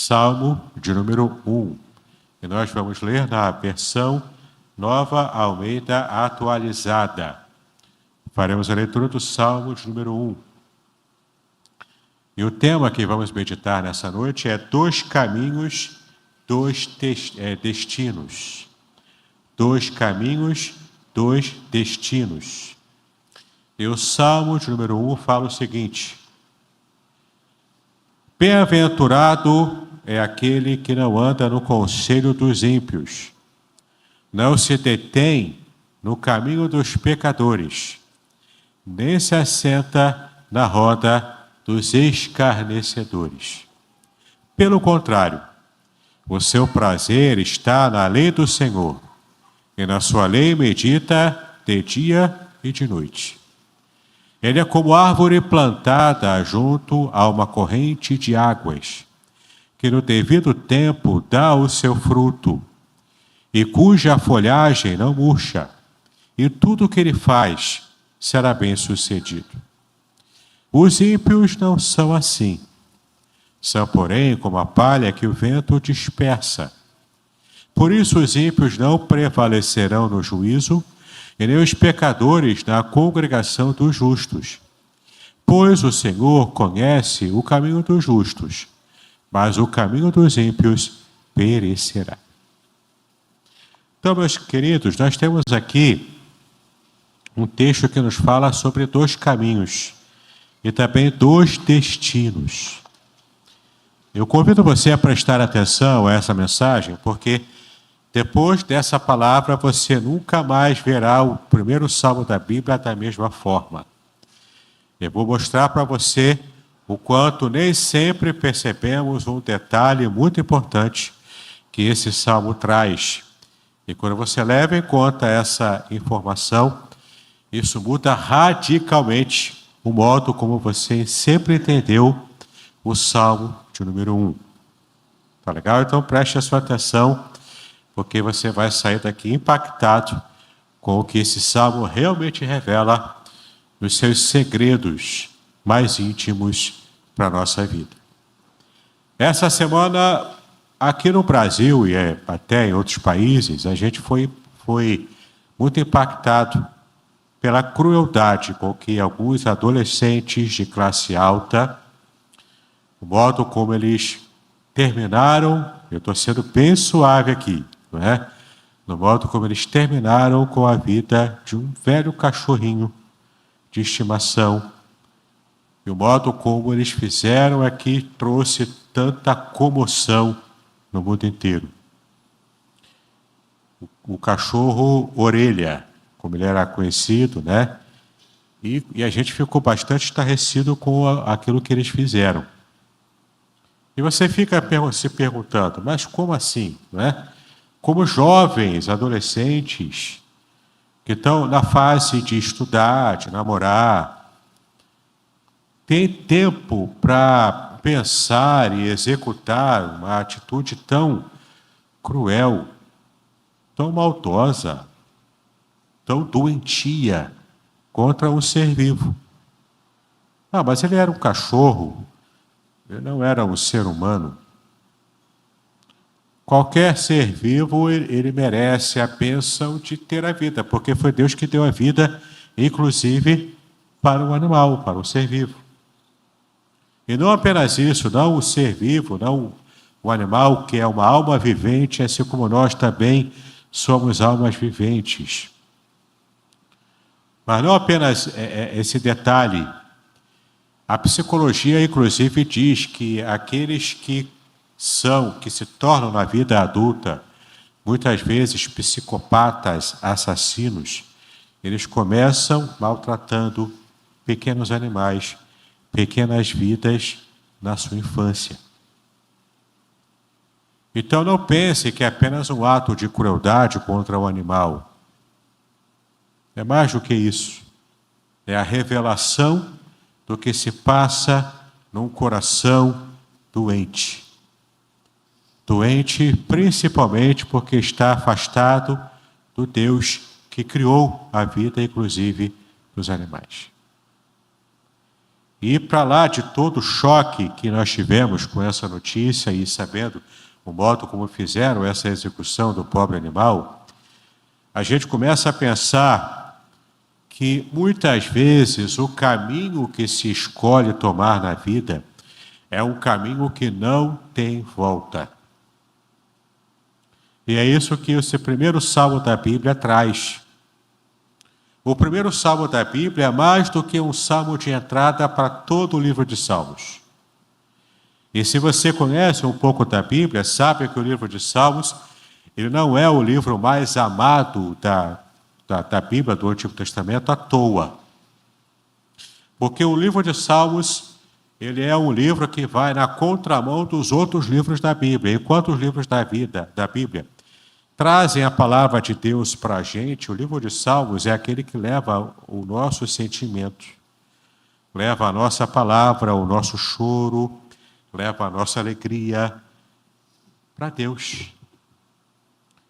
Salmo de número 1. E nós vamos ler na versão Nova Almeida Atualizada. Faremos a leitura do Salmo de número 1. E o tema que vamos meditar nessa noite é dois caminhos, dois destinos. Dois caminhos, dois destinos. E o Salmo de número 1 fala o seguinte: bem-aventurado é aquele que não anda no conselho dos ímpios, não se detém no caminho dos pecadores, nem se assenta na roda dos escarnecedores. Pelo contrário, o seu prazer está na lei do Senhor, e na sua lei medita de dia e de noite. Ele é como árvore plantada junto a uma corrente de águas, que no devido tempo dá o seu fruto, e cuja folhagem não murcha, e tudo o que ele faz será bem-sucedido. Os ímpios não são assim. São, porém, como a palha que o vento dispersa. Por isso os ímpios não prevalecerão no juízo, e nem os pecadores na congregação dos justos. Pois o Senhor conhece o caminho dos justos, mas o caminho dos ímpios perecerá. Então, meus queridos, nós temos aqui um texto que nos fala sobre dois caminhos e também dois destinos. Eu convido você a prestar atenção a essa mensagem, porque depois dessa palavra, você nunca mais verá o primeiro salmo da Bíblia da mesma forma. Eu vou mostrar para você o quanto nem sempre percebemos um detalhe muito importante que esse salmo traz. E quando você leva em conta essa informação, isso muda radicalmente o modo como você sempre entendeu o salmo de número 1. Tá legal? Então preste a sua atenção, porque você vai sair daqui impactado com o que esse salmo realmente revela nos seus segredos mais íntimos para a nossa vida. Essa semana, aqui no Brasil e até em outros países, a gente foi muito impactado pela crueldade com que alguns adolescentes de classe alta, o modo como eles terminaram, eu estou sendo bem suave aqui, não é? No modo como eles terminaram com a vida de um velho cachorrinho de estimação. E o modo como eles fizeram é que trouxe tanta comoção no mundo inteiro. O cachorro orelha, como ele era conhecido, né? E a gente ficou bastante estarrecido com aquilo que eles fizeram. E você fica se perguntando, mas como assim, não é? Como jovens, adolescentes, que estão na fase de estudar, de namorar, tem tempo para pensar e executar uma atitude tão cruel, tão maldosa, tão doentia contra um ser vivo. Ah, mas ele era um cachorro, ele não era um ser humano. Qualquer ser vivo, ele merece a bênção de ter a vida, porque foi Deus que deu a vida, inclusive para o animal, para o ser vivo. E não apenas isso, não o ser vivo, não o animal que é uma alma vivente, assim como nós também somos almas viventes. Mas não apenas esse detalhe. A psicologia, inclusive, diz que aqueles que se tornam na vida adulta, muitas vezes psicopatas, assassinos, eles começam maltratando pequenos animais, pequenas vidas na sua infância. Então não pense que é apenas um ato de crueldade contra o animal. É mais do que isso. É a revelação do que se passa num coração doente. Doente principalmente porque está afastado do Deus que criou a vida, inclusive dos animais. E para lá de todo o choque que nós tivemos com essa notícia e sabendo o modo como fizeram essa execução do pobre animal, a gente começa a pensar que muitas vezes o caminho que se escolhe tomar na vida é um caminho que não tem volta. E é isso que esse primeiro salmo da Bíblia traz. O primeiro salmo da Bíblia é mais do que um salmo de entrada para todo o livro de Salmos. E se você conhece um pouco da Bíblia, sabe que o livro de Salmos, ele não é o livro mais amado da Bíblia, do Antigo Testamento, à toa. Porque o livro de Salmos, ele é um livro que vai na contramão dos outros livros da Bíblia. Enquanto os livros da Bíblia trazem a palavra de Deus para a gente, o livro de Salmos é aquele que leva o nosso sentimento, leva a nossa palavra, o nosso choro, leva a nossa alegria para Deus.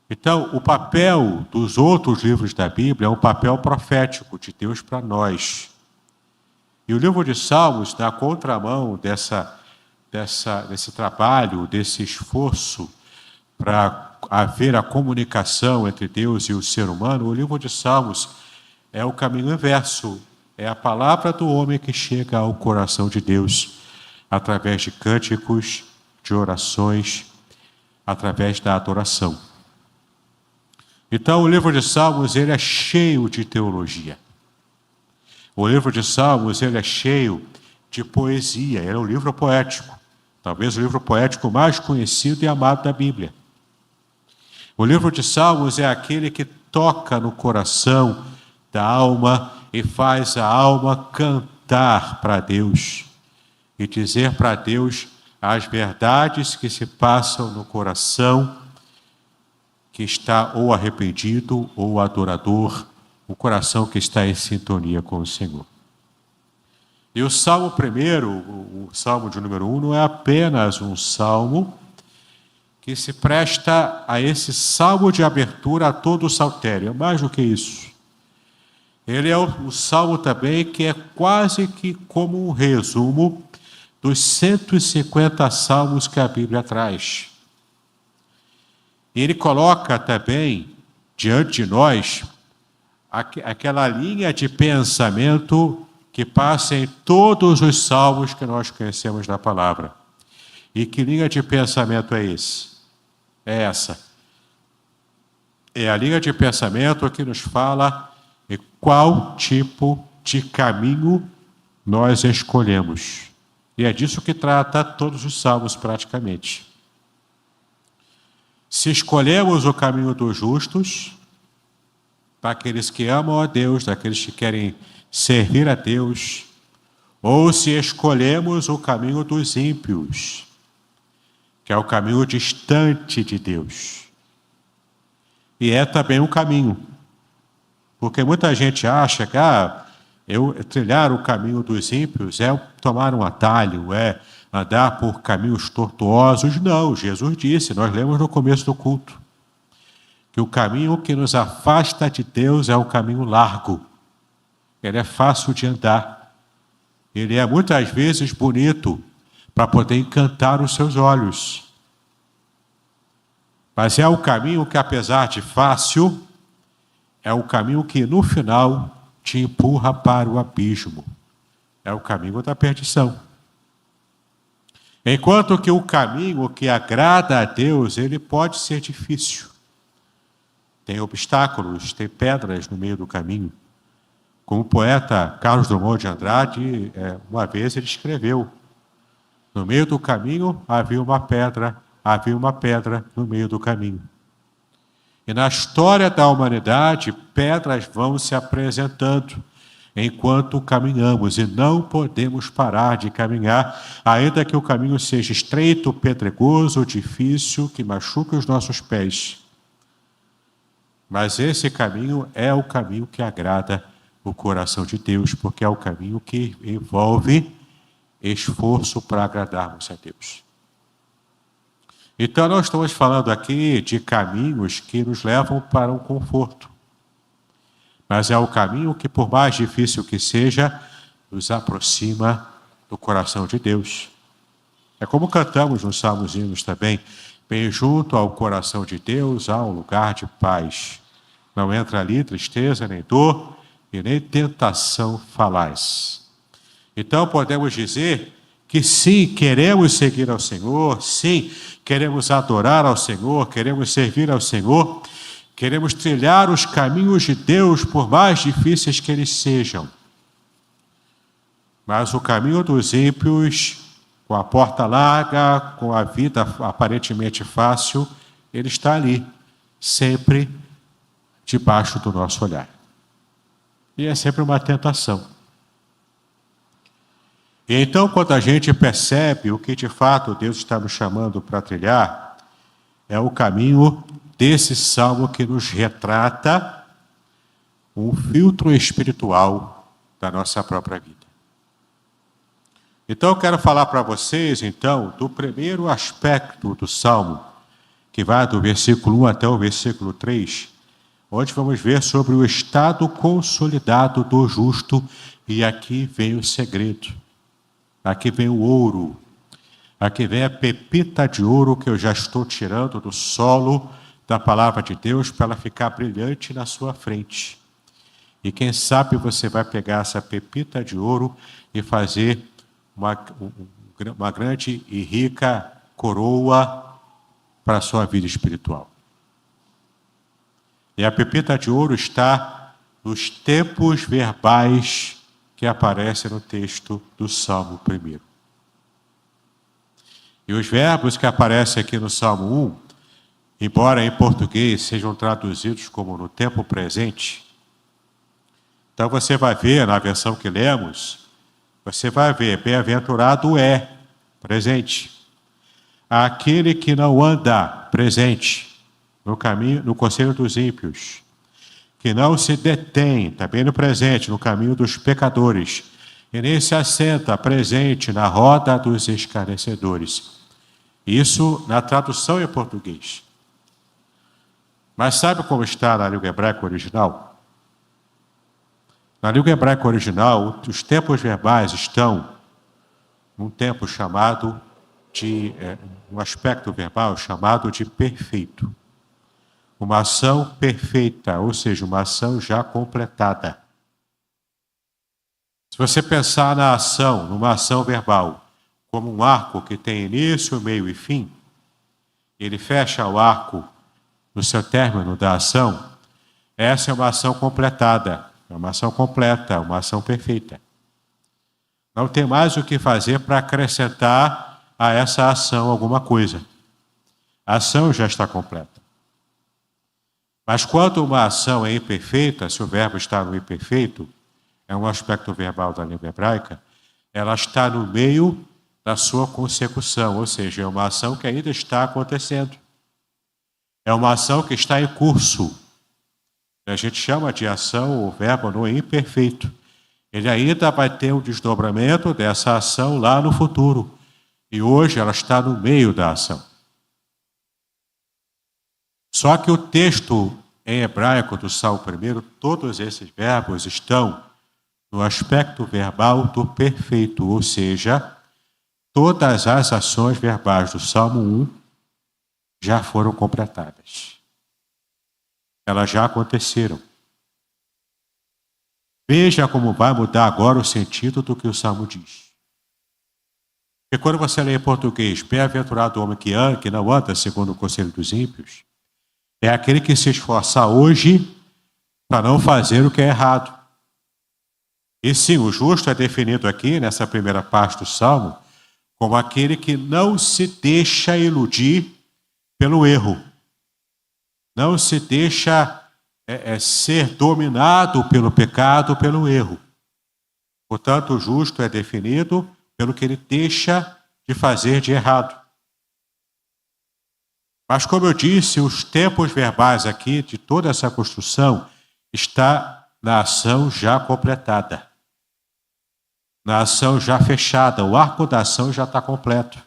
Então, o papel dos outros livros da Bíblia é um papel profético de Deus para nós. E o livro de Salmos, na contramão desse trabalho, desse esforço para haver a comunicação entre Deus e o ser humano, o livro de Salmos é o caminho inverso. É a palavra do homem que chega ao coração de Deus, através de cânticos, de orações, através da adoração. Então, o livro de Salmos, ele é cheio de teologia. O livro de Salmos, ele é cheio de poesia, ele é um livro poético. Talvez o livro poético mais conhecido e amado da Bíblia. O livro de Salmos é aquele que toca no coração da alma e faz a alma cantar para Deus e dizer para Deus as verdades que se passam no coração que está ou arrependido ou adorador, o coração que está em sintonia com o Senhor. E o Salmo primeiro, o Salmo de número 1, não é apenas um salmo que se presta a esse salmo de abertura a todo o saltério, é mais do que isso. Ele é o salmo também que é quase que como um resumo dos 150 salmos que a Bíblia traz. E ele coloca também diante de nós aquela linha de pensamento que passa em todos os salmos que nós conhecemos na palavra. E que linha de pensamento é esse? É essa. É a linha de pensamento que nos fala em qual tipo de caminho nós escolhemos. E é disso que trata todos os salmos praticamente. Se escolhemos o caminho dos justos, para aqueles que amam a Deus, daqueles que querem servir a Deus, ou se escolhemos o caminho dos ímpios, que é o caminho distante de Deus. E é também um caminho, porque muita gente acha que trilhar o caminho dos ímpios é tomar um atalho, é andar por caminhos tortuosos. Não, Jesus disse, nós lemos no começo do culto, que o caminho que nos afasta de Deus é um caminho largo. Ele é fácil de andar. Ele é muitas vezes bonito para poder encantar os seus olhos. Mas é um caminho que, apesar de fácil, é um caminho que no final te empurra para o abismo. É o caminho da perdição. Enquanto que o caminho que agrada a Deus, ele pode ser difícil. Tem obstáculos, tem pedras no meio do caminho. Como o poeta Carlos Drummond de Andrade, uma vez ele escreveu, no meio do caminho havia uma pedra no meio do caminho. E na história da humanidade, pedras vão se apresentando enquanto caminhamos, e não podemos parar de caminhar, ainda que o caminho seja estreito, pedregoso, difícil, que machuque os nossos pés. Mas esse caminho é o caminho que agrada o coração de Deus, porque é o caminho que envolve esforço para agradarmos a Deus. Então, nós estamos falando aqui de caminhos que nos levam para um conforto. Mas é o caminho que, por mais difícil que seja, nos aproxima do coração de Deus. É como cantamos nos Salmos Hinos também: bem junto ao coração de Deus há um lugar de paz. Não entra ali tristeza, nem dor e nem tentação falaz. Então podemos dizer que sim, queremos seguir ao Senhor, sim, queremos adorar ao Senhor, queremos servir ao Senhor, queremos trilhar os caminhos de Deus, por mais difíceis que eles sejam. Mas o caminho dos ímpios, com a porta larga, com a vida aparentemente fácil, ele está ali, sempre debaixo do nosso olhar. E é sempre uma tentação. E então, quando a gente percebe o que de fato Deus está nos chamando para trilhar, é o caminho desse salmo que nos retrata um filtro espiritual da nossa própria vida. Então, eu quero falar para vocês, então, do primeiro aspecto do salmo, que vai do versículo 1 até o versículo 3, onde vamos ver sobre o estado consolidado do justo, e aqui vem o segredo. Aqui vem o ouro, aqui vem a pepita de ouro que eu já estou tirando do solo da palavra de Deus para ela ficar brilhante na sua frente. E quem sabe você vai pegar essa pepita de ouro e fazer uma grande e rica coroa para a sua vida espiritual. E a pepita de ouro está nos tempos verbais que aparece no texto do Salmo 1. E os verbos que aparecem aqui no Salmo 1, embora em português sejam traduzidos como no tempo presente, então você vai ver, na versão que lemos, você vai ver, bem-aventurado é, presente. Aquele que não anda, presente, no caminho, no conselho dos ímpios, que não se detém, também no presente, no caminho dos pecadores, e nem se assenta, presente, na roda dos escarnecedores. Isso na tradução em português. Mas sabe como está na língua hebraica original? Na língua hebraica original, os tempos verbais estão num tempo chamado de, um aspecto verbal chamado de perfeito. Uma ação perfeita, ou seja, uma ação já completada. Se você pensar na ação, numa ação verbal, como um arco que tem início, meio e fim, ele fecha o arco no seu término da ação, essa é uma ação completada, é uma ação completa, uma ação perfeita. Não tem mais o que fazer para acrescentar a essa ação alguma coisa. A ação já está completa. Mas quando uma ação é imperfeita, se o verbo está no imperfeito, é um aspecto verbal da língua hebraica, ela está no meio da sua consecução, ou seja, é uma ação que ainda está acontecendo. É uma ação que está em curso. A gente chama de ação ou verbo no imperfeito. Ele ainda vai ter um desdobramento dessa ação lá no futuro. E hoje ela está no meio da ação. Só que o texto em hebraico do Salmo 1, todos esses verbos estão no aspecto verbal do perfeito, ou seja, todas as ações verbais do Salmo 1 já foram completadas. Elas já aconteceram. Veja como vai mudar agora o sentido do que o Salmo diz. Porque quando você lê em português, bem-aventurado o homem que não anda segundo o conselho dos ímpios, é aquele que se esforça hoje para não fazer o que é errado. E sim, o justo é definido aqui, nessa primeira parte do Salmo, como aquele que não se deixa iludir pelo erro. Não se deixa ser dominado pelo pecado, pelo erro. Portanto, o justo é definido pelo que ele deixa de fazer de errado. Mas, como eu disse, os tempos verbais aqui de toda essa construção está na ação já completada. Na ação já fechada. O arco da ação já está completo.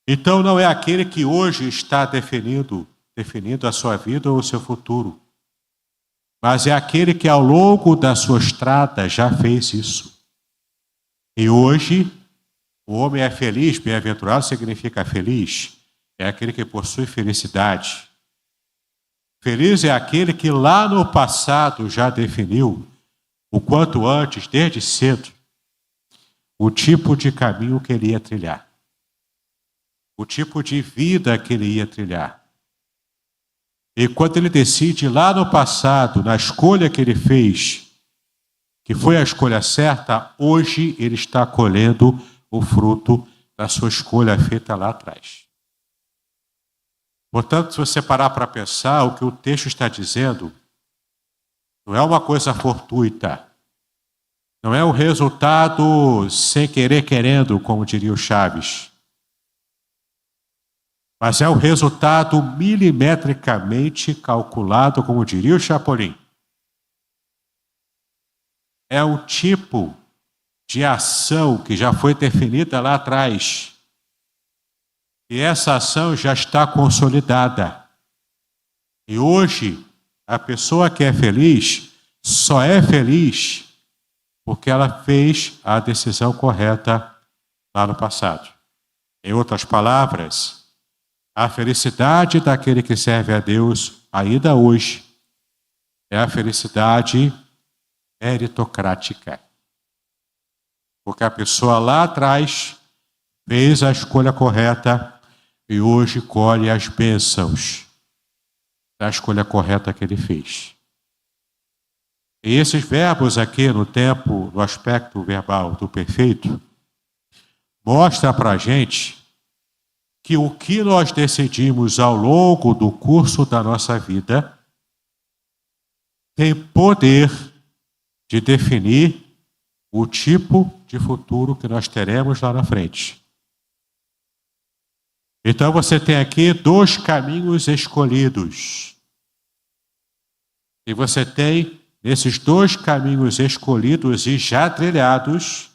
Então, não é aquele que hoje está definindo a sua vida ou o seu futuro. Mas é aquele que ao longo da sua estrada já fez isso. E hoje, o homem é feliz, bem-aventurado significa feliz, é aquele que possui felicidade. Feliz é aquele que lá no passado já definiu, o quanto antes, desde cedo, o tipo de caminho que ele ia trilhar, o tipo de vida que ele ia trilhar. E quando ele decide lá no passado, na escolha que ele fez, que foi a escolha certa, hoje ele está colhendo o fruto da sua escolha feita lá atrás. Portanto, se você parar para pensar, o que o texto está dizendo não é uma coisa fortuita, não é o resultado sem querer querendo, como diria o Chaves, mas é o resultado milimetricamente calculado, como diria o Chapolin. É um tipo de ação que já foi definida lá atrás. E essa ação já está consolidada. E hoje, a pessoa que é feliz, só é feliz porque ela fez a decisão correta lá no passado. Em outras palavras, a felicidade daquele que serve a Deus ainda hoje é a felicidade meritocrática. Porque a pessoa lá atrás fez a escolha correta e hoje colhe as bênçãos da escolha correta que ele fez. E esses verbos aqui no tempo, no aspecto verbal do perfeito, mostra para a gente que o que nós decidimos ao longo do curso da nossa vida tem poder de definir o tipo de futuro que nós teremos lá na frente. Então você tem aqui 2 caminhos escolhidos. E você tem, nesses 2 caminhos escolhidos e já trilhados,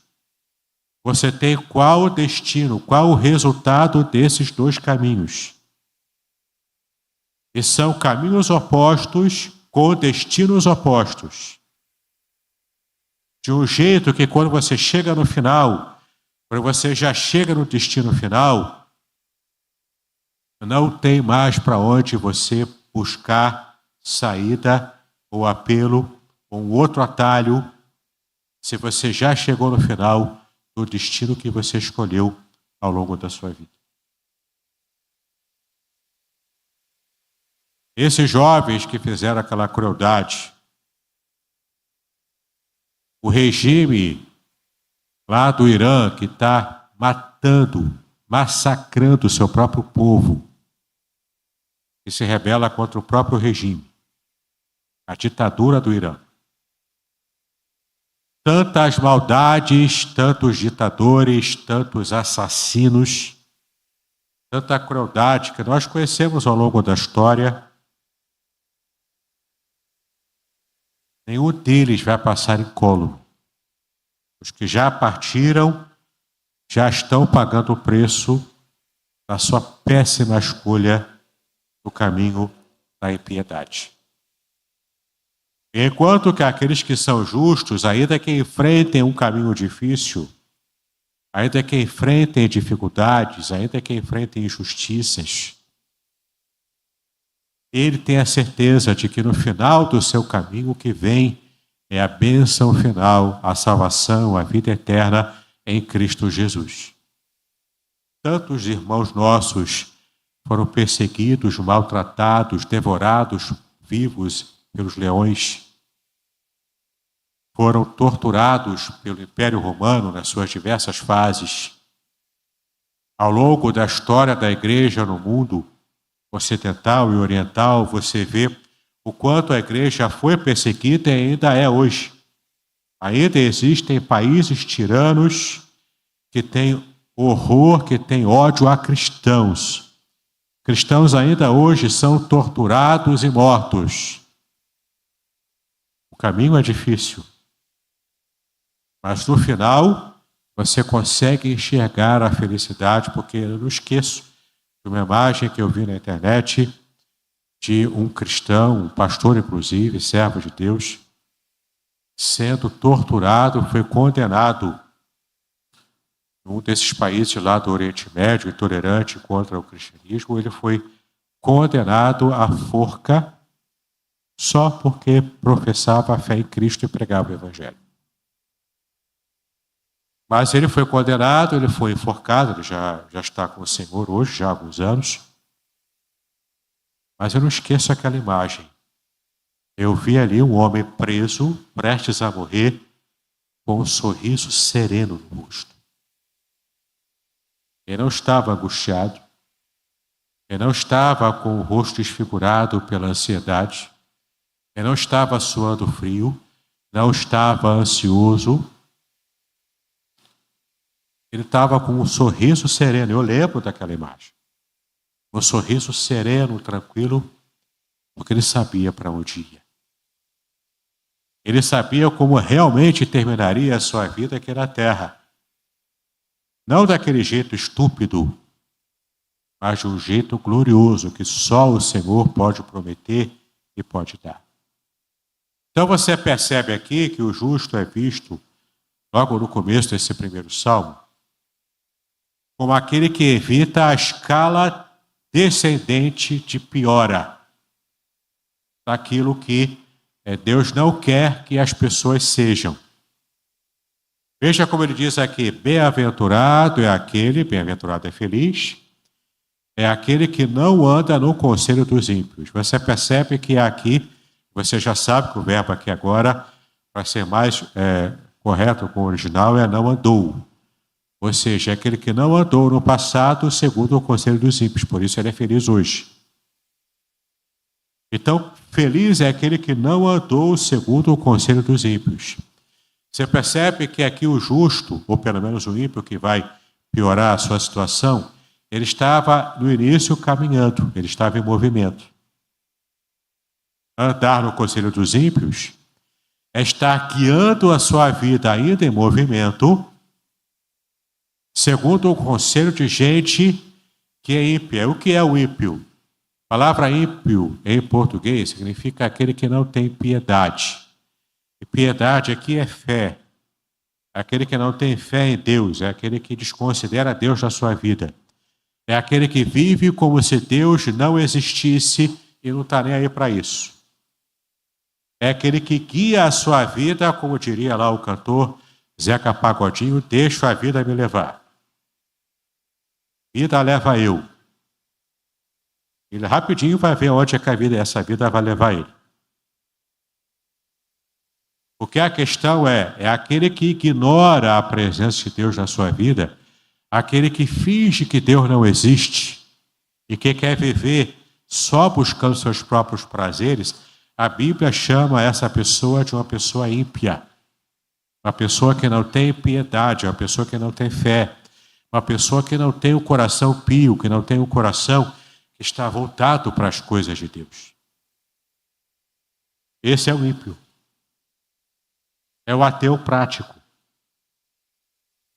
você tem qual o destino, qual o resultado desses 2 caminhos. E são caminhos opostos com destinos opostos. De um jeito que quando você chega no final, quando você já chega no destino final, não tem mais para onde você buscar saída ou apelo ou um outro atalho, se você já chegou no final do destino que você escolheu ao longo da sua vida. Esses jovens que fizeram aquela crueldade, o regime lá do Irã que está matando, massacrando o seu próprio povo, que se rebela contra o próprio regime, a ditadura do Irã. Tantas maldades, tantos ditadores, tantos assassinos, tanta crueldade que nós conhecemos ao longo da história. Nenhum deles vai passar incólume. Os que já partiram já estão pagando o preço da sua péssima escolha no caminho da impiedade. Enquanto que aqueles que são justos, ainda que enfrentem um caminho difícil, ainda que enfrentem dificuldades, ainda que enfrentem injustiças, ele tem a certeza de que no final do seu caminho o que vem é a bênção final, a salvação, a vida eterna em Cristo Jesus. Tantos irmãos nossos foram perseguidos, maltratados, devorados vivos pelos leões. Foram torturados pelo Império Romano nas suas diversas fases. Ao longo da história da igreja no mundo ocidental e oriental, você vê o quanto a igreja foi perseguida e ainda é hoje. Ainda existem países tiranos que têm horror, que têm ódio a cristãos. Cristãos ainda hoje são torturados e mortos. O caminho é difícil. Mas no final, você consegue enxergar a felicidade, porque eu não esqueço de uma imagem que eu vi na internet de um cristão, um pastor inclusive, servo de Deus, sendo torturado, foi condenado num desses países lá do Oriente Médio, intolerante contra o cristianismo, ele foi condenado à forca só porque professava a fé em Cristo e pregava o Evangelho. Mas ele foi condenado, ele foi enforcado, ele já está com o Senhor hoje, já há alguns anos. Mas eu não esqueço aquela imagem. Eu vi ali um homem preso, prestes a morrer, com um sorriso sereno no rosto. Ele não estava angustiado, ele não estava com o rosto desfigurado pela ansiedade, ele não estava suando frio, não estava ansioso. Ele estava com um sorriso sereno, eu lembro daquela imagem. Um sorriso sereno, tranquilo, porque ele sabia para onde ia. Ele sabia como realmente terminaria a sua vida aqui na terra. Não daquele jeito estúpido, mas de um jeito glorioso que só o Senhor pode prometer e pode dar. Então você percebe aqui que o justo é visto, logo no começo desse primeiro salmo, como aquele que evita a escala descendente de piora daquilo que Deus não quer que as pessoas sejam. Veja como ele diz aqui, bem-aventurado é aquele, bem-aventurado é feliz, é aquele que não anda no conselho dos ímpios. Você percebe que aqui, você já sabe que o verbo aqui agora, para ser mais correto com o original, é não andou. Ou seja, é aquele que não andou no passado segundo o conselho dos ímpios, por isso ele é feliz hoje. Então, feliz é aquele que não andou segundo o conselho dos ímpios. Você percebe que aqui o justo, ou pelo menos o ímpio que vai piorar a sua situação, ele estava no início caminhando, ele estava em movimento. Andar no conselho dos ímpios é estar guiando a sua vida ainda em movimento, segundo o conselho de gente que é ímpia. O que é o ímpio? A palavra ímpio em português significa aquele que não tem piedade. E piedade aqui é fé. Aquele que não tem fé em Deus, é aquele que desconsidera Deus na sua vida. É aquele que vive como se Deus não existisse e não está nem aí para isso. É aquele que guia a sua vida, como diria lá o cantor Zeca Pagodinho, deixa a vida me levar. Vida leva eu. Ele rapidinho vai ver onde é que essa vida vai levar ele. Porque a questão é aquele que ignora a presença de Deus na sua vida, aquele que finge que Deus não existe e que quer viver só buscando seus próprios prazeres, a Bíblia chama essa pessoa de uma pessoa ímpia. Uma pessoa que não tem piedade, uma pessoa que não tem fé, uma pessoa que não tem o coração pio, que não tem o coração que está voltado para as coisas de Deus. Esse é o ímpio. É o ateu prático.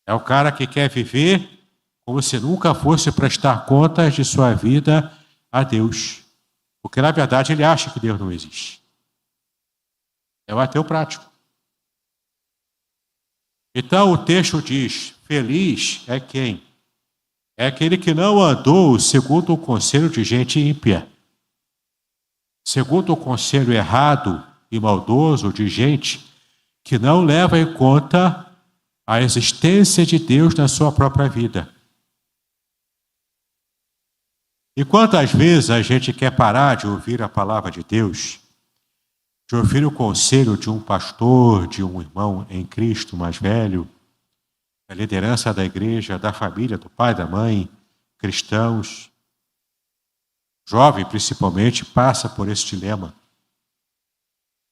É o cara que quer viver como se nunca fosse prestar contas de sua vida a Deus. Porque, na verdade, ele acha que Deus não existe. É o ateu prático. Então, o texto diz, feliz é quem? É aquele que não andou segundo o conselho de gente ímpia. Segundo o conselho errado e maldoso de gente que não leva em conta a existência de Deus na sua própria vida. E quantas vezes a gente quer parar de ouvir a palavra de Deus, de ouvir o conselho de um pastor, de um irmão em Cristo mais velho, da liderança da igreja, da família, do pai, da mãe, cristãos, jovem principalmente, passa por esse dilema.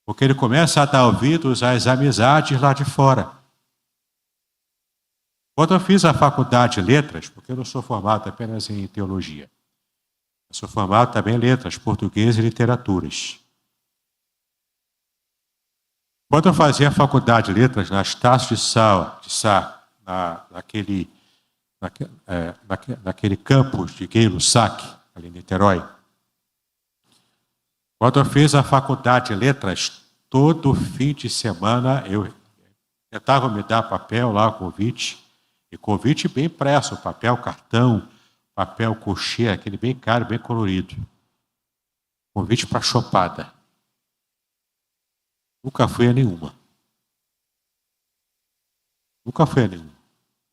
Porque ele começa a dar ouvidos às amizades lá de fora. Quando eu fiz a faculdade de letras, porque eu não sou formado apenas em teologia, eu sou formado também em letras, português e literaturas. Quando eu fazia a faculdade de letras na Estácio de Sá, naquele campus de Gay-Lussac, ali em Niterói, quando eu fiz a faculdade de letras, todo fim de semana eu tentava me dar papel lá, convite, E convite bem impresso, papel cartão, papel cochê, aquele bem caro, bem colorido. Convite para chopada. Nunca fui a nenhuma. Nunca fui a nenhuma.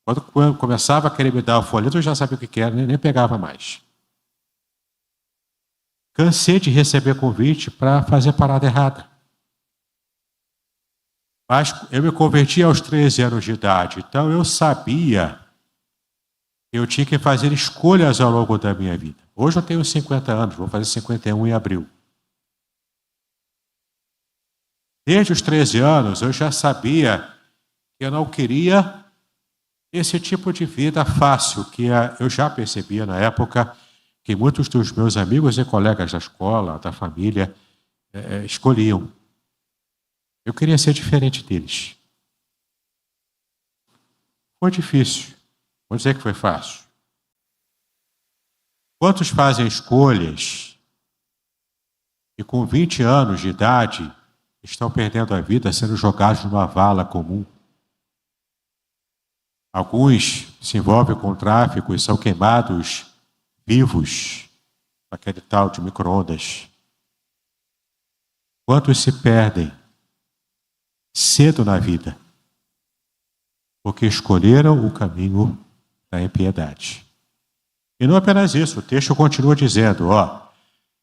Quando começava a querer me dar o folheto, eu já sabia o que era, nem pegava mais. Cansei de receber convite para fazer parada errada. Mas eu me converti aos 13 anos de idade, então eu sabia que eu tinha que fazer escolhas ao longo da minha vida. Hoje eu tenho 50 anos, vou fazer 51 em abril. Desde os 13 anos eu já sabia que eu não queria esse tipo de vida fácil, que eu já percebia na época que muitos dos meus amigos e colegas da escola, da família, escolhiam. Eu queria ser diferente deles. Foi difícil. Vou dizer que foi fácil. Quantos fazem escolhas e com 20 anos de idade estão perdendo a vida sendo jogados numa vala comum? Alguns se envolvem com o tráfico e são queimados vivos naquele tal de micro-ondas. Quantos se perdem cedo na vida porque escolheram o caminho da impiedade? E não apenas isso, o texto continua dizendo,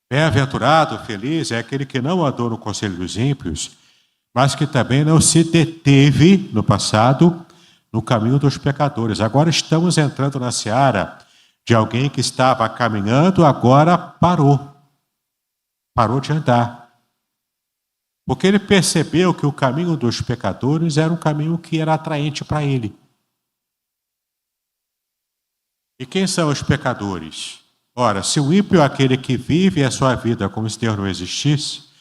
bem-aventurado, feliz é aquele que não andou no conselho dos ímpios, mas que também não se deteve no passado no caminho dos pecadores. Agora estamos entrando na seara de alguém que estava caminhando, agora parou de andar. Porque ele percebeu que o caminho dos pecadores era um caminho que era atraente para ele. E quem são os pecadores? Ora, se o ímpio é aquele que vive a sua vida como se Deus não existisse,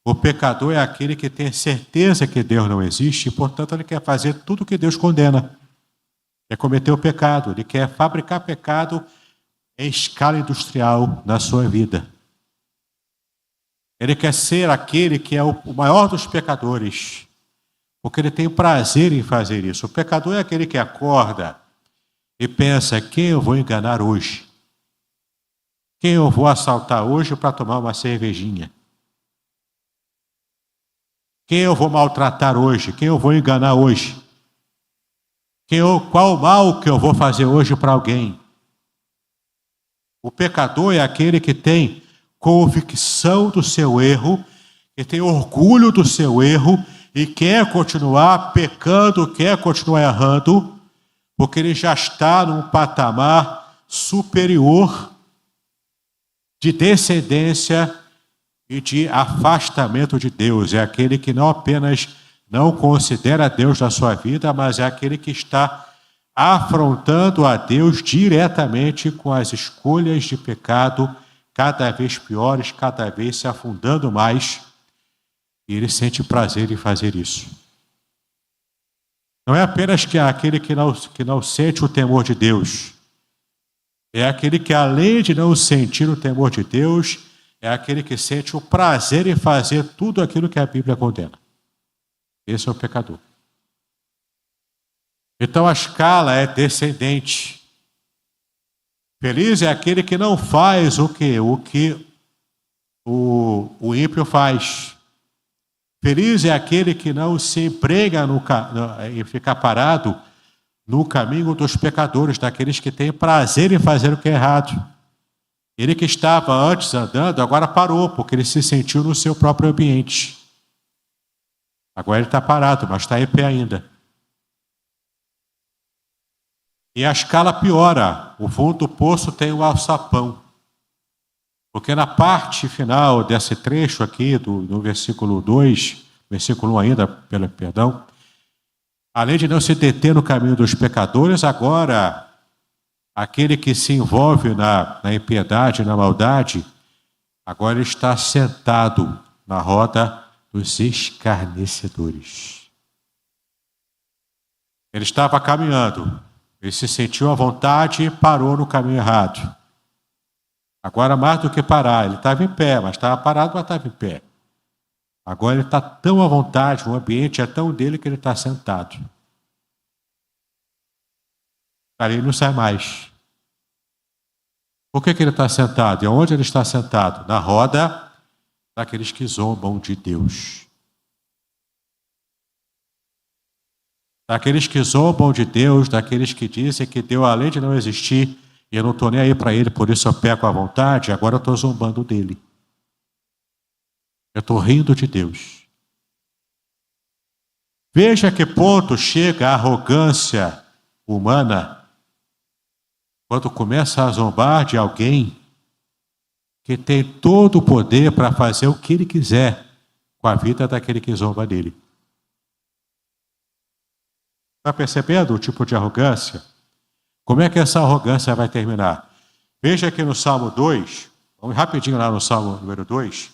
o pecador é aquele que tem certeza que Deus não existe e, portanto, ele quer fazer tudo o que Deus condena. Quer cometer o pecado, ele quer fabricar pecado em escala industrial na sua vida. Ele quer ser aquele que é o maior dos pecadores, porque ele tem prazer em fazer isso. O pecador é aquele que acorda e pensa, quem eu vou enganar hoje? Quem eu vou assaltar hoje para tomar uma cervejinha? Quem eu vou maltratar hoje? Quem eu vou enganar hoje? Qual o mal que eu vou fazer hoje para alguém? O pecador é aquele que tem convicção do seu erro, que tem orgulho do seu erro e quer continuar pecando, quer continuar errando, porque ele já está num patamar superior de descendência e de afastamento de Deus. É aquele que não apenas não considera Deus na sua vida, mas é aquele que está afrontando a Deus diretamente com as escolhas de pecado, cada vez piores, cada vez se afundando mais, e ele sente prazer em fazer isso. Não é apenas que é aquele que não sente o temor de Deus, é aquele que, além de não sentir o temor de Deus, é aquele que sente o prazer em fazer tudo aquilo que a Bíblia condena. Esse é o pecador. Então a escala é descendente. Feliz é aquele que não faz o que o ímpio faz. Feliz é aquele que não se emprega em ficar parado no caminho dos pecadores, daqueles que têm prazer em fazer o que é errado. Ele que estava antes andando, agora parou, porque ele se sentiu no seu próprio ambiente. Agora ele está parado, mas está em pé ainda. E a escala piora. O fundo do poço tem o alçapão. Porque na parte final desse trecho aqui, do versículo 2, versículo 1 ainda, perdão, além de não se deter no caminho dos pecadores, agora aquele que se envolve na impiedade, na maldade, agora está sentado na roda dos escarnecedores. Ele estava caminhando, ele se sentiu à vontade e parou no caminho errado. Agora, mais do que parar, ele estava em pé, mas estava parado, mas estava em pé. Agora ele está tão à vontade, o ambiente é tão dele que ele está sentado. Dali ele não sai mais. Por que ele está sentado? E onde ele está sentado? Na roda daqueles que zombam de Deus. Daqueles que zombam de Deus, daqueles que dizem que Deus, além de não existir, e eu não estou nem aí para ele, por isso eu peco à vontade, agora eu estou zombando dele. Eu estou rindo de Deus. Veja a que ponto chega a arrogância humana quando começa a zombar de alguém que tem todo o poder para fazer o que ele quiser com a vida daquele que zomba dele. Está percebendo o tipo de arrogância? Como é que essa arrogância vai terminar? Veja aqui no Salmo 2, vamos rapidinho lá no Salmo número 2.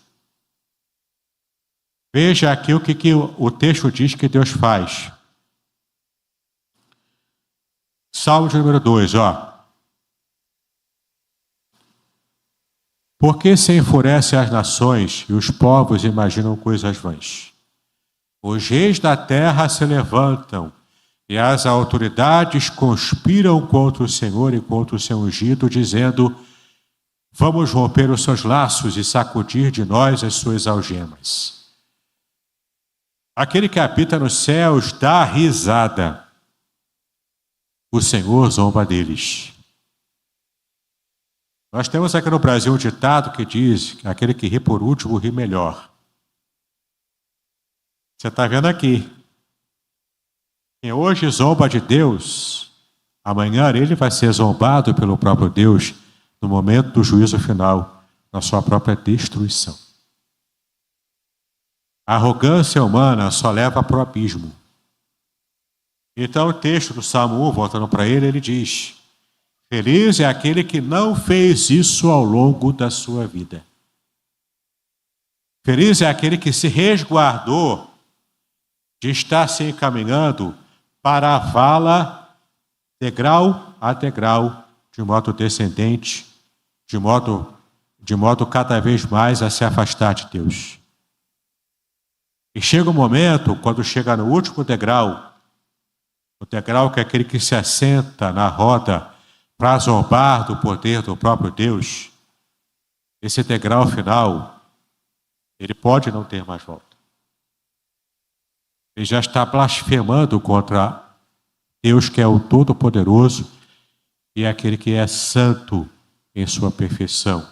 Veja aqui o que o texto diz que Deus faz. Salmo de número 2, ó. Por que se enfurecem as nações e os povos imaginam coisas vãs? Os reis da terra se levantam e as autoridades conspiram contra o Senhor e contra o seu ungido, dizendo: vamos romper os seus laços e sacudir de nós as suas algemas. Aquele que habita nos céus dá risada. O Senhor zomba deles. Nós temos aqui no Brasil um ditado que diz que aquele que ri por último ri melhor. Você está vendo aqui. Quem hoje zomba de Deus, amanhã ele vai ser zombado pelo próprio Deus no momento do juízo final, na sua própria destruição. A arrogância humana só leva para o abismo. Então o texto do Salmo 1, voltando para ele diz: feliz é aquele que não fez isso ao longo da sua vida. Feliz é aquele que se resguardou de estar se encaminhando para a vala degrau a degrau, de modo descendente, de modo cada vez mais a se afastar de Deus. E chega um momento, quando chega no último degrau, o degrau que é aquele que se assenta na roda para zombar do poder do próprio Deus, esse degrau final, ele pode não ter mais volta. Ele já está blasfemando contra Deus, que é o Todo-Poderoso e é aquele que é santo em sua perfeição.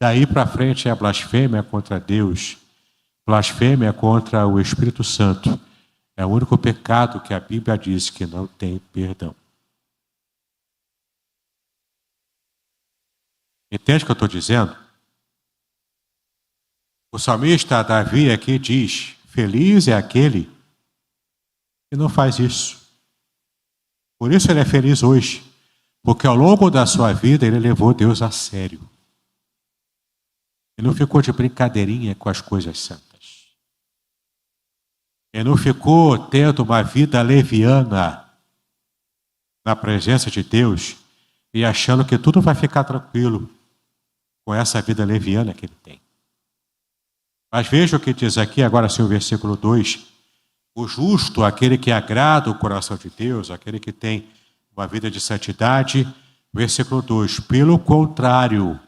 Daí para frente é a blasfêmia contra Deus, blasfêmia contra o Espírito Santo. É o único pecado que a Bíblia diz que não tem perdão. Entende o que eu estou dizendo? O salmista Davi aqui diz: feliz é aquele que não faz isso. Por isso ele é feliz hoje, porque ao longo da sua vida ele levou Deus a sério. Ele não ficou de brincadeirinha com as coisas santas. Ele não ficou tendo uma vida leviana na presença de Deus e achando que tudo vai ficar tranquilo com essa vida leviana que ele tem. Mas veja o que diz aqui, agora sim, o versículo 2. O justo, aquele que agrada o coração de Deus, aquele que tem uma vida de santidade. Versículo 2. Pelo contrário,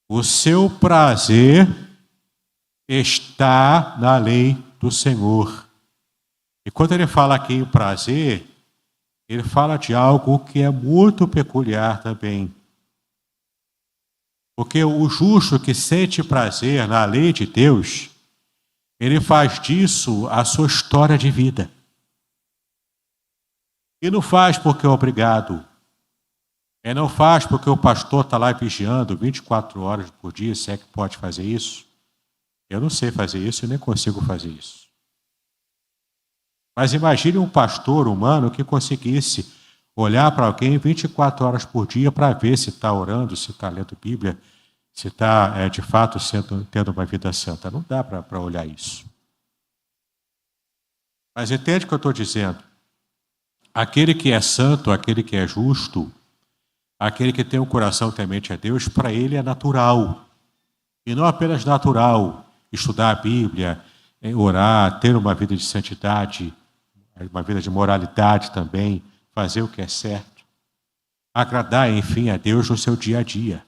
o seu prazer está na lei do Senhor. E quando ele fala aqui em prazer, ele fala de algo que é muito peculiar também. Porque o justo que sente prazer na lei de Deus, ele faz disso a sua história de vida. E não faz porque é obrigado. Ele não faz porque o pastor está lá vigiando 24 horas por dia, se é que pode fazer isso. Eu não sei fazer isso e nem consigo fazer isso. Mas imagine um pastor humano que conseguisse olhar para alguém 24 horas por dia para ver se está orando, se está lendo Bíblia, se está de fato tendo uma vida santa. Não dá para olhar isso. Mas entende o que eu estou dizendo? Aquele que é santo, aquele que é justo, aquele que tem um coração temente a Deus, para ele é natural. E não apenas natural estudar a Bíblia, orar, ter uma vida de santidade, uma vida de moralidade também, fazer o que é certo. Agradar, enfim, a Deus no seu dia a dia.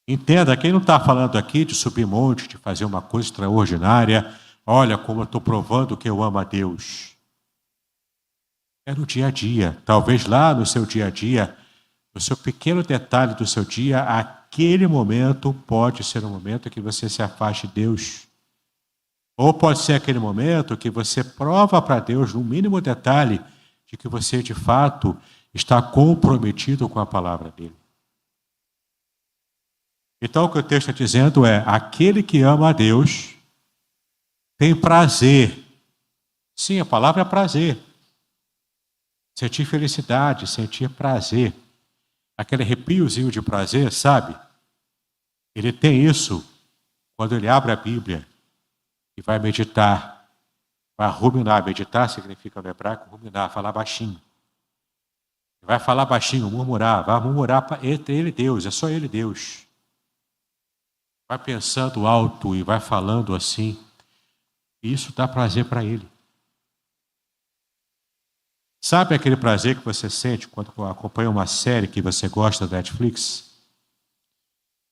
Entenda, quem não está falando aqui de subir monte, de fazer uma coisa extraordinária, olha como eu estou provando que eu amo a Deus. É no dia a dia, talvez lá no seu dia a dia, no seu pequeno detalhe do seu dia, aquele momento pode ser um momento que você se afaste de Deus. Ou pode ser aquele momento que você prova para Deus, no mínimo detalhe, de que você de fato está comprometido com a palavra dele. Então o que o texto está dizendo é: aquele que ama a Deus tem prazer. Sim, a palavra é prazer. Sentir felicidade, sentir prazer. Aquele arrepiozinho de prazer, sabe? Ele tem isso quando ele abre a Bíblia e vai meditar, vai ruminar. Meditar significa no hebraico ruminar, falar baixinho. Vai falar baixinho, murmurar, vai murmurar entre ele e Deus, é só ele e Deus. Vai pensando alto e vai falando assim. Isso dá prazer para ele. Sabe aquele prazer que você sente quando acompanha uma série que você gosta da Netflix?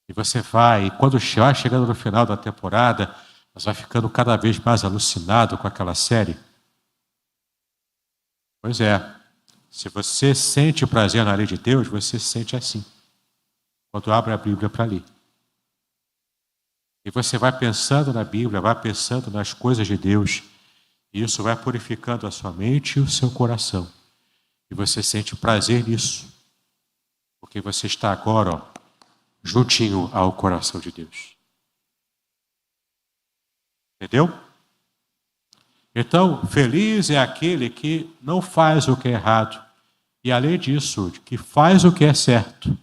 E você vai, e quando vai chegando no final da temporada, você vai ficando cada vez mais alucinado com aquela série? Pois é, se você sente prazer na lei de Deus, você se sente assim, quando abre a Bíblia para ler. E você vai pensando na Bíblia, vai pensando nas coisas de Deus, e isso vai purificando a sua mente e o seu coração. E você sente prazer nisso, porque você está agora, juntinho ao coração de Deus. Entendeu? Então, feliz é aquele que não faz o que é errado. E além disso, que faz o que é certo.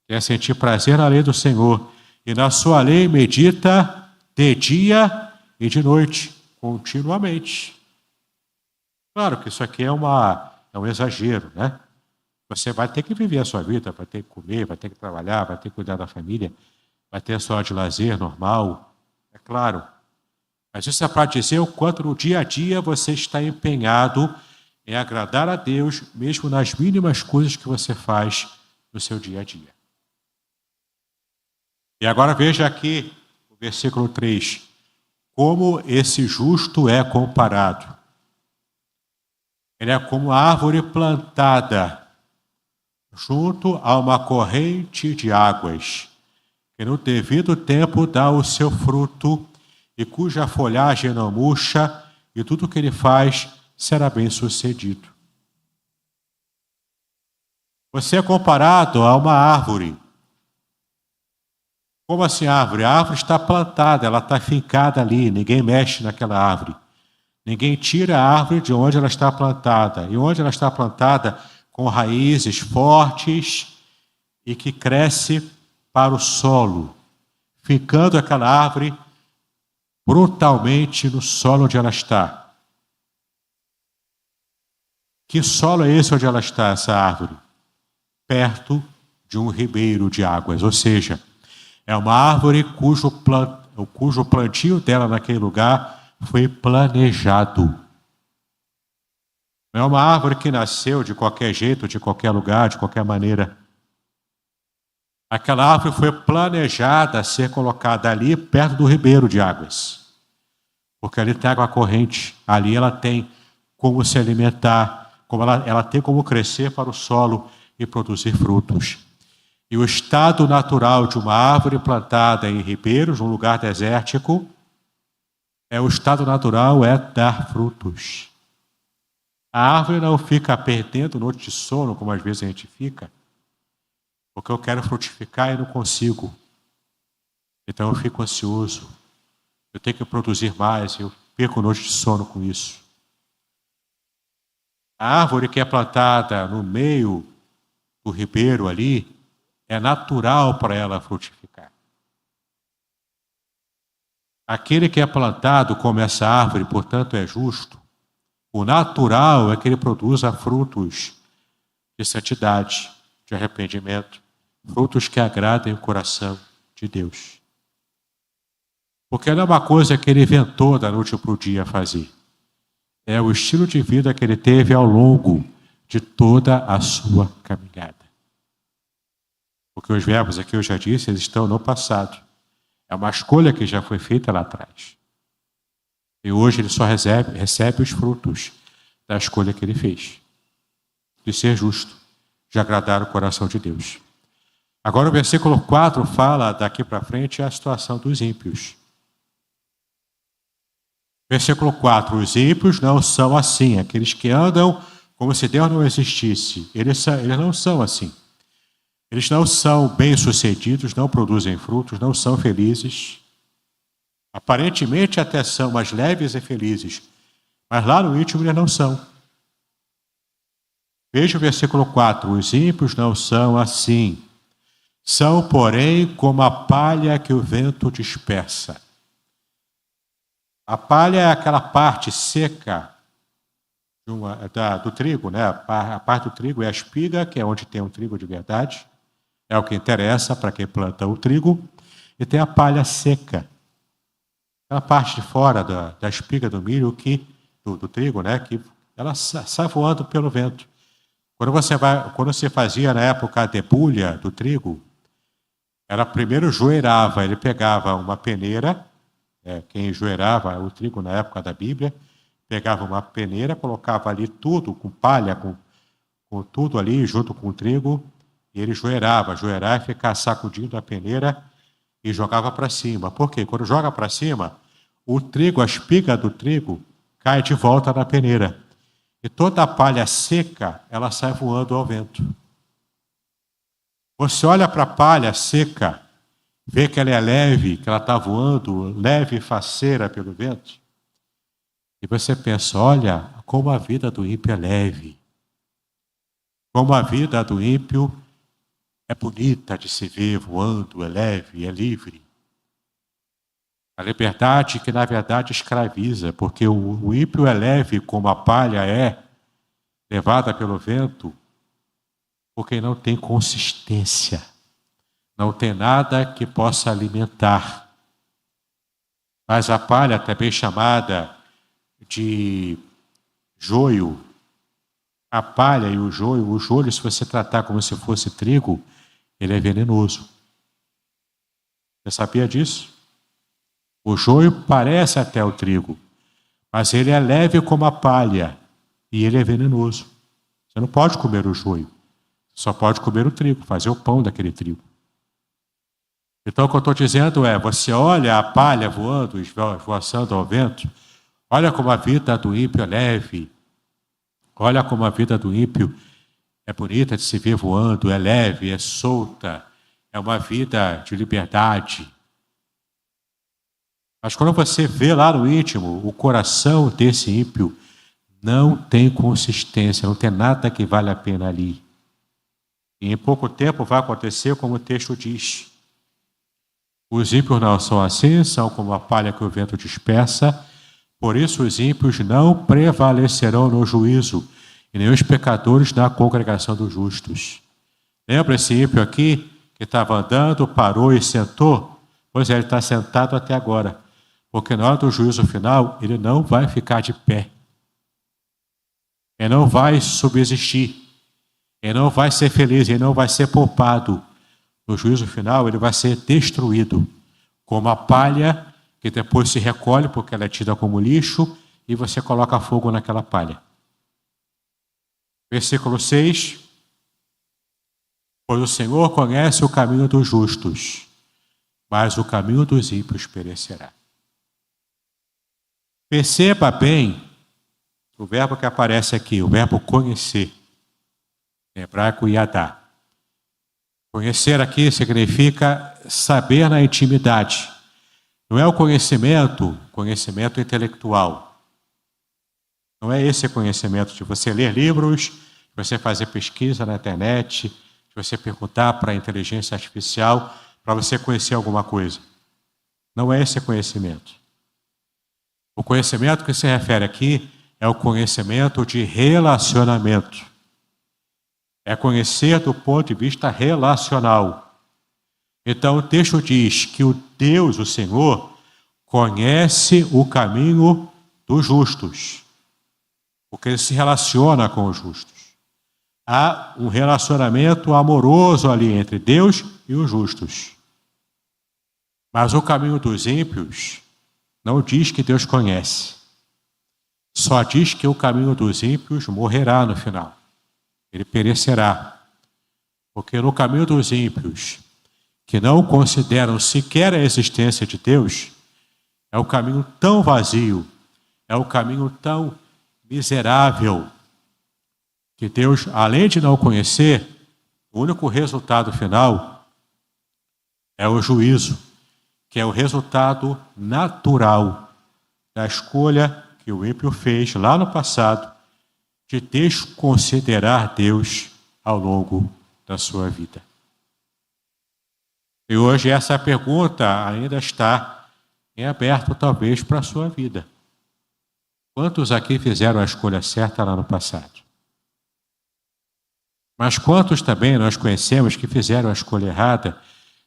Quer sentir prazer na lei do Senhor. E na sua lei medita de dia e de noite, continuamente. Claro que isso aqui é um exagero, né? Você vai ter que viver a sua vida, vai ter que comer, vai ter que trabalhar, vai ter que cuidar da família, vai ter a sua hora de lazer normal, é claro. Mas isso é para dizer o quanto no dia a dia você está empenhado em agradar a Deus, mesmo nas mínimas coisas que você faz no seu dia a dia. E agora veja aqui o versículo 3. Como esse justo é comparado. Ele é como árvore plantada junto a uma corrente de águas, que no devido tempo dá o seu fruto e cuja folhagem não murcha, e tudo que ele faz será bem sucedido. Você é comparado a uma árvore. Como assim árvore? A árvore está plantada, ela está fincada ali, ninguém mexe naquela árvore. Ninguém tira a árvore de onde ela está plantada. E onde ela está plantada, com raízes fortes e que cresce para o solo, ficando aquela árvore brutalmente no solo onde ela está. Que solo é esse onde ela está, essa árvore? Perto de um ribeiro de águas, ou seja, é uma árvore cujo plantio dela naquele lugar foi planejado. Não é uma árvore que nasceu de qualquer jeito, de qualquer lugar, de qualquer maneira. Aquela árvore foi planejada a ser colocada ali perto do ribeiro de águas. Porque ali tem água corrente, ali ela tem como se alimentar, como ela tem como crescer para o solo e produzir frutos. E o estado natural de uma árvore plantada em ribeiros, num lugar desértico, o estado natural é dar frutos. A árvore não fica perdendo noite de sono, como às vezes a gente fica, porque eu quero frutificar e não consigo. Então eu fico ansioso. Eu tenho que produzir mais, eu perco noite de sono com isso. A árvore que é plantada no meio do ribeiro ali, é natural para ela frutificar. Aquele que é plantado como essa árvore, portanto, é justo. O natural é que ele produza frutos de santidade, de arrependimento, frutos que agradem o coração de Deus. Porque não é uma coisa que ele inventou da noite para o dia fazer. É o estilo de vida que ele teve ao longo de toda a sua caminhada. Porque os verbos aqui eu já disse, eles estão no passado. É uma escolha que já foi feita lá atrás. E hoje ele só recebe os frutos da escolha que ele fez. De ser justo, de agradar o coração de Deus. Agora o versículo 4 fala, daqui para frente, a situação dos ímpios. Versículo 4, os ímpios não são assim, aqueles que andam como se Deus não existisse. Eles não são assim. Eles não são bem-sucedidos, não produzem frutos, não são felizes. Aparentemente até são mais leves e felizes, mas lá no íntimo eles não são. Veja o versículo 4, os ímpios não são assim. São, porém, como a palha que o vento dispersa. A palha é aquela parte seca do trigo, né? A parte do trigo é a espiga, que é onde tem um trigo de verdade. É o que interessa para quem planta o trigo. E tem a palha seca. Aquela parte de fora da espiga do milho, do trigo, né? Que ela sai voando pelo vento. Quando você fazia na época a debulha do trigo, ela primeiro joeirava, ele pegava uma peneira, quem joeirava o trigo na época da Bíblia, pegava uma peneira, colocava ali tudo, com palha, com tudo ali, junto com o trigo, e ele joeirava e ficava sacudindo a peneira e jogava para cima. Por quê? Quando joga para cima, o trigo, a espiga do trigo, cai de volta na peneira. E toda a palha seca, ela sai voando ao vento. Você olha para a palha seca, vê que ela é leve, que ela está voando, leve e faceira pelo vento. E você pensa, olha como a vida do ímpio é leve. Como a vida do ímpio é bonita de se ver voando, é leve, é livre. A liberdade que na verdade escraviza, porque o ímpio é leve como a palha é, levada pelo vento, porque não tem consistência, não tem nada que possa alimentar. Mas a palha, também chamada de joio, a palha e o joio, se você tratar como se fosse trigo, ele é venenoso. Você sabia disso? O joio parece até o trigo, mas ele é leve como a palha e ele é venenoso. Você não pode comer o joio. Só pode comer o trigo, fazer o pão daquele trigo. Então o que eu estou dizendo é, você olha a palha voando, esvoaçando ao vento, olha como a vida do ímpio é leve, olha como a vida do ímpio é bonita de se ver voando, é leve, é solta, é uma vida de liberdade. Mas quando você vê lá no íntimo, o coração desse ímpio não tem consistência, não tem nada que vale a pena ali. E em pouco tempo vai acontecer como o texto diz. Os ímpios não são assim, são como a palha que o vento dispersa. Por isso os ímpios não prevalecerão no juízo, e nem os pecadores na congregação dos justos. Lembra esse ímpio aqui, que estava andando, parou e sentou? Pois é, ele está sentado até agora. Porque na hora do juízo final, ele não vai ficar de pé. Ele não vai subsistir. Ele não vai ser feliz, ele não vai ser poupado. No juízo final, ele vai ser destruído. Como a palha, que depois se recolhe, porque ela é tida como lixo, e você coloca fogo naquela palha. Versículo 6. Pois o Senhor conhece o caminho dos justos, mas o caminho dos ímpios perecerá. Perceba bem o verbo que aparece aqui, o verbo conhecer. Em hebraico, yadá. Conhecer aqui significa saber na intimidade. Não é o conhecimento intelectual. Não é esse conhecimento de você ler livros, de você fazer pesquisa na internet, de você perguntar para a inteligência artificial para você conhecer alguma coisa. Não é esse conhecimento. O conhecimento que se refere aqui é o conhecimento de relacionamento. É conhecer do ponto de vista relacional. Então o texto diz que o Deus, o Senhor, conhece o caminho dos justos, porque ele se relaciona com os justos. Há um relacionamento amoroso ali entre Deus e os justos. Mas o caminho dos ímpios não diz que Deus conhece. Só diz que o caminho dos ímpios morrerá no final. Ele perecerá. Porque no caminho dos ímpios, que não consideram sequer a existência de Deus, é o caminho tão vazio, é o caminho tão miserável, que Deus, além de não conhecer, o único resultado final é o juízo, que é o resultado natural da escolha que o ímpio fez lá no passado de desconsiderar Deus ao longo da sua vida. E hoje essa pergunta ainda está em aberto, talvez, para a sua vida. Quantos aqui fizeram a escolha certa lá no passado? Mas quantos também nós conhecemos que fizeram a escolha errada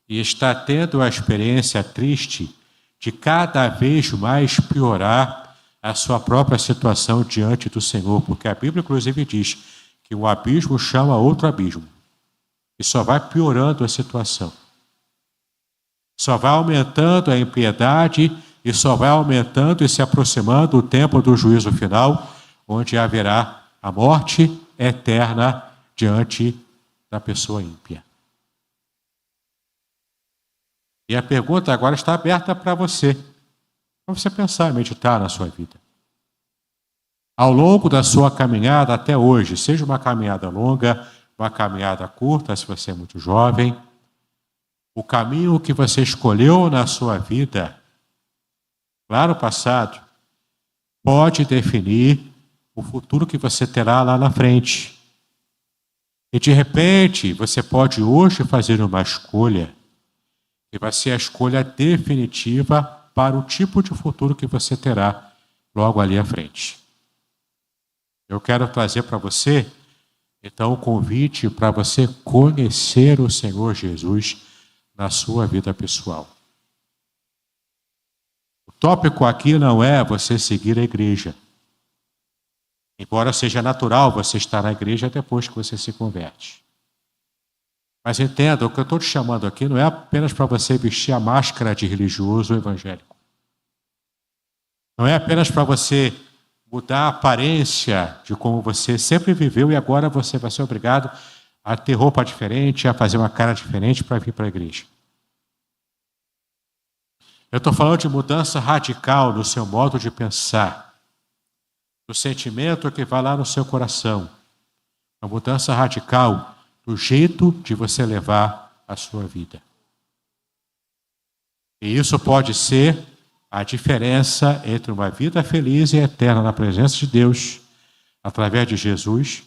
e está tendo a experiência triste de cada vez mais piorar a sua própria situação diante do Senhor? Porque a Bíblia, inclusive, diz que um abismo chama outro abismo. E só vai piorando a situação. Só vai aumentando a impiedade e só vai aumentando e se aproximando o tempo do juízo final, onde haverá a morte eterna diante da pessoa ímpia. E a pergunta agora está aberta para você pensar e meditar na sua vida. Ao longo da sua caminhada até hoje, seja uma caminhada longa, uma caminhada curta, se você é muito jovem, o caminho que você escolheu na sua vida, lá no passado, pode definir o futuro que você terá lá na frente. E de repente, você pode hoje fazer uma escolha que vai ser a escolha definitiva para o tipo de futuro que você terá logo ali à frente. Eu quero trazer para você, então, o convite para você conhecer o Senhor Jesus na sua vida pessoal. O tópico aqui não é você seguir a igreja. Embora seja natural você estar na igreja depois que você se converte. Mas entenda, o que eu estou te chamando aqui não é apenas para você vestir a máscara de religioso ou evangélico. Não é apenas para você mudar a aparência de como você sempre viveu e agora você vai ser obrigado a ter roupa diferente, a fazer uma cara diferente para vir para a igreja. Eu estou falando de mudança radical no seu modo de pensar, do sentimento que vai lá no seu coração. Uma mudança radical do jeito de você levar a sua vida. E isso pode ser a diferença entre uma vida feliz e eterna na presença de Deus, através de Jesus,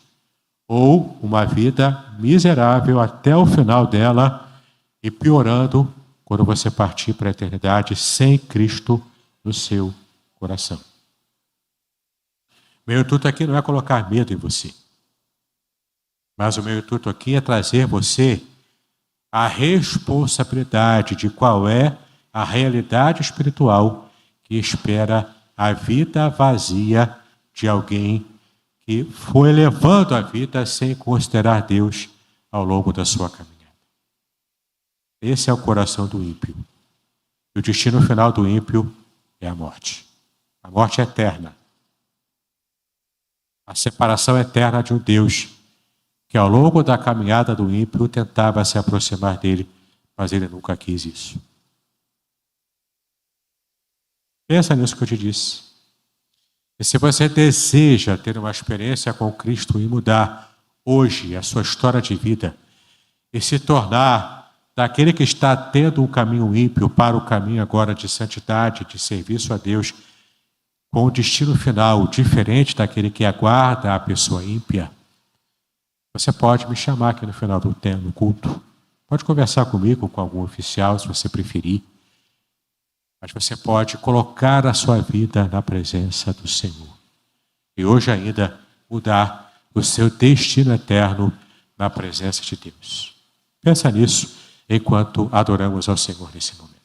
ou uma vida miserável até o final dela e piorando quando você partir para a eternidade sem Cristo no seu coração. Meu intuito aqui não é colocar medo em você, mas o meu intuito aqui é trazer você a responsabilidade de qual é a realidade espiritual que espera a vida vazia de alguém que foi levando a vida sem considerar Deus ao longo da sua caminhada. Esse é o coração do ímpio. E o destino final do ímpio é a morte. A morte é eterna. A separação eterna de um Deus que ao longo da caminhada do ímpio tentava se aproximar dele, mas ele nunca quis isso. Pensa nisso que eu te disse. E se você deseja ter uma experiência com Cristo e mudar hoje a sua história de vida e se tornar daquele que está tendo um caminho ímpio para o caminho agora de santidade, de serviço a Deus, com um destino final diferente daquele que aguarda a pessoa ímpia, você pode me chamar aqui no final do culto. Pode conversar comigo, com algum oficial, se você preferir. Mas você pode colocar a sua vida na presença do Senhor. E hoje ainda mudar o seu destino eterno na presença de Deus. Pensa nisso enquanto adoramos ao Senhor nesse momento.